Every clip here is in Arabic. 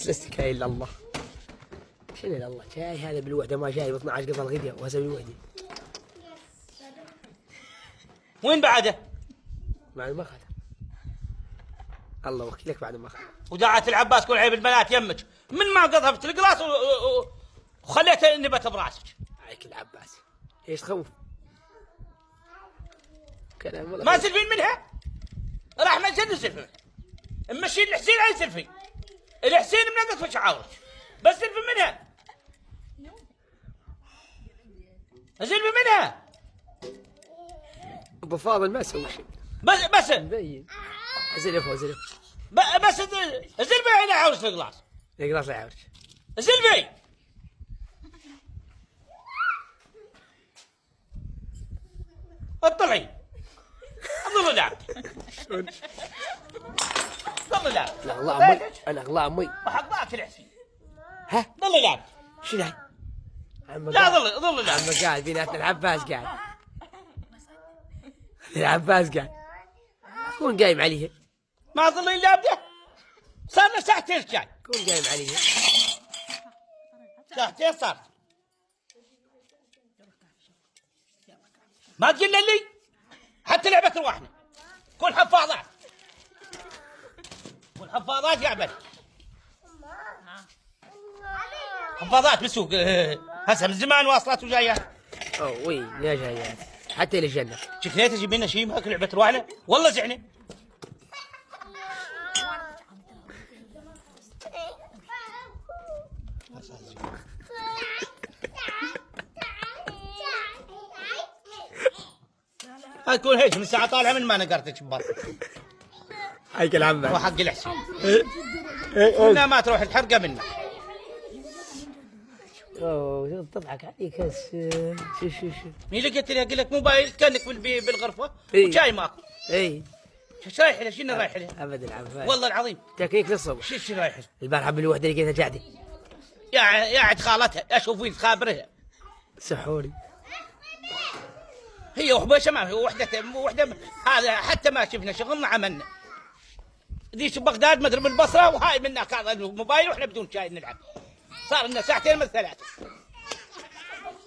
تلستك هاي الا الله. شنو الا الله؟ جاي هذا بالوحده ما جاي ب 12 قطع الغداء وهذا بالوحده. وين بعده؟ بعد ما اخذ. الله وكيلك بعد ما اخذ. ودعت العباس كل عيب البنات يمك من ما قذفت القلاص وخليتها النبت براسك. عليك العباس ايش تخوف؟ كلام والله ما تلفين منها؟ راح ما نسلفي منها. مشي الحسين على سلفي. الحسين منقص في شعورك. بس سلفي منها. سلفي منها. ابو فاضل ما سوى شيء. بس مبين. زلفه زلف. بس زلفي على عورك في القلاص. القلاص لا يعورك. زلفي. اطلعي. ظل لعب. ظل لعب. لا الله امي انا الله امي. وحقاك الحسين. ها؟ ظل لعب. شنو هاي؟ لا ظل لعب. عم قاعد بيناتنا العباس قاعد. العباس قاعد. كون قايم عليها. ما ظل اللعب ده. صار له ساعتين جاي. كون قايم عليها. ساعتين صار. ما تقول لي حتى لعبة رواحنا. كل حفاظات. كل حفاظات يا عبد. حفاظات بالسوق هسه من زمان واصلات وجايات. اوه وي يا جايات حتى الى الجنه. شكلها تجيب لنا شيء ماكل لعبة رواحنا والله زعنا. هاي تكون هيك من الساعة طالعة من ما نقرتك ببطن. هيك العباس. وحق الحسين. منها ما تروح الحرقة منه. اوه تضحك عليك هسه. شو. مين لقيت لها قلت لك موبايل كانك بالغرفة وشاي ماكو. اي. ايش رايح له؟ شنو رايح له؟ ابد العباس. والله العظيم. تكيك للصبح. شو رايح له؟ البارحه بالوحده لقيتها قاعده. يا عند خالتها اشوف وين تخابرها. سحوري. هي وحبيشه ما هي وحده هذا حتى ما شفنا شغلنا عملنا. ذيك بغداد مدري بالبصره وهاي منا كان الموبايل واحنا بدون شاي نلعب. صار لنا ساعتين من ثلاث.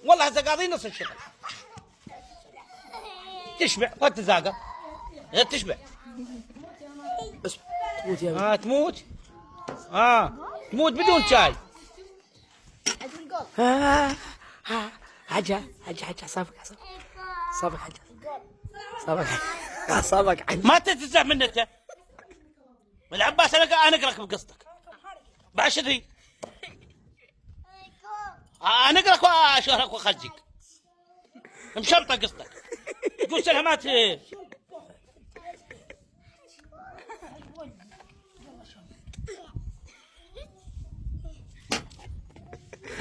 والله هسه قاضيين نص الشغل. تشبع قد تزاقر. غير تشبع. بس تموت يا تموت. تموت بدون شاي. حجة صابك حجة صابك حجة. ما تتزع منه انت. العباس انا اقرك بقصتك. بعد شذي. انا اقرك واشهرك واخزك. مشمطه قصتك. تقول سلامات.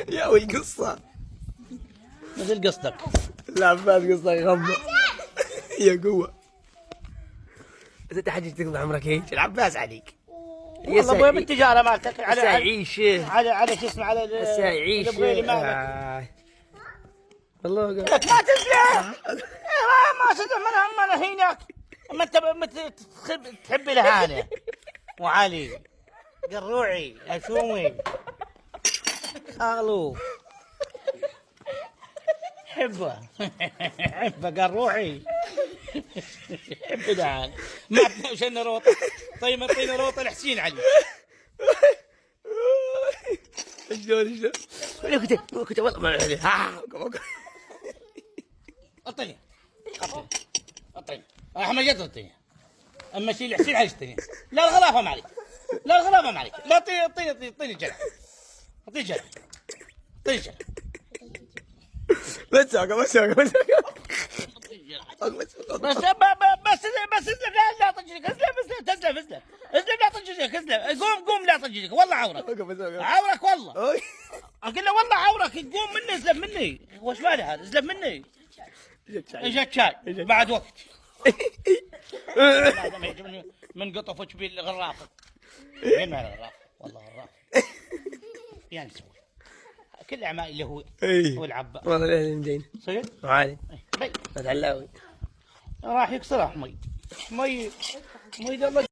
يا وي قصة. مثل قصتك. العباس قصة غمضة. يا قوة. بس انت حاجة تقضي عمرك هيك العباس عليك. والله ابوي بالتجارة مالتك على يعيش. على شو اسمه على يعيش. والله ما تسلم. ما تسلم من هينك. اما انت تحب الهانة وعلي قروعي اشومي خالو حبه قروعي حب الهانة ما شن روطه. طيب اعطينا روطه الحسين علي. شلون كنت والله ما اعطيني احمد جد اعطيني. اما شيل الحسين على الثانيه. لا الغلافه ما عليك. لا الغلافه ما عليك. لا اعطيني جرح. اعطيني جرح. بس لا طجلك. اسلم لا طجلك. اسلم قوم لا طجلك. والله عورك والله. اقول له والله عورك. قوم مني اسلم مني. وش ماله هذا؟ اسلم مني. اجت شاي بعد وقت. من قطفك بالغرافه. وين ما الغرافه؟ والله غرافه. يعني نسوي كل اعمال اللي هو العباس. والله الاهلي مدين صحيح؟ عادي. فتح اللاوي راح يكسر مي.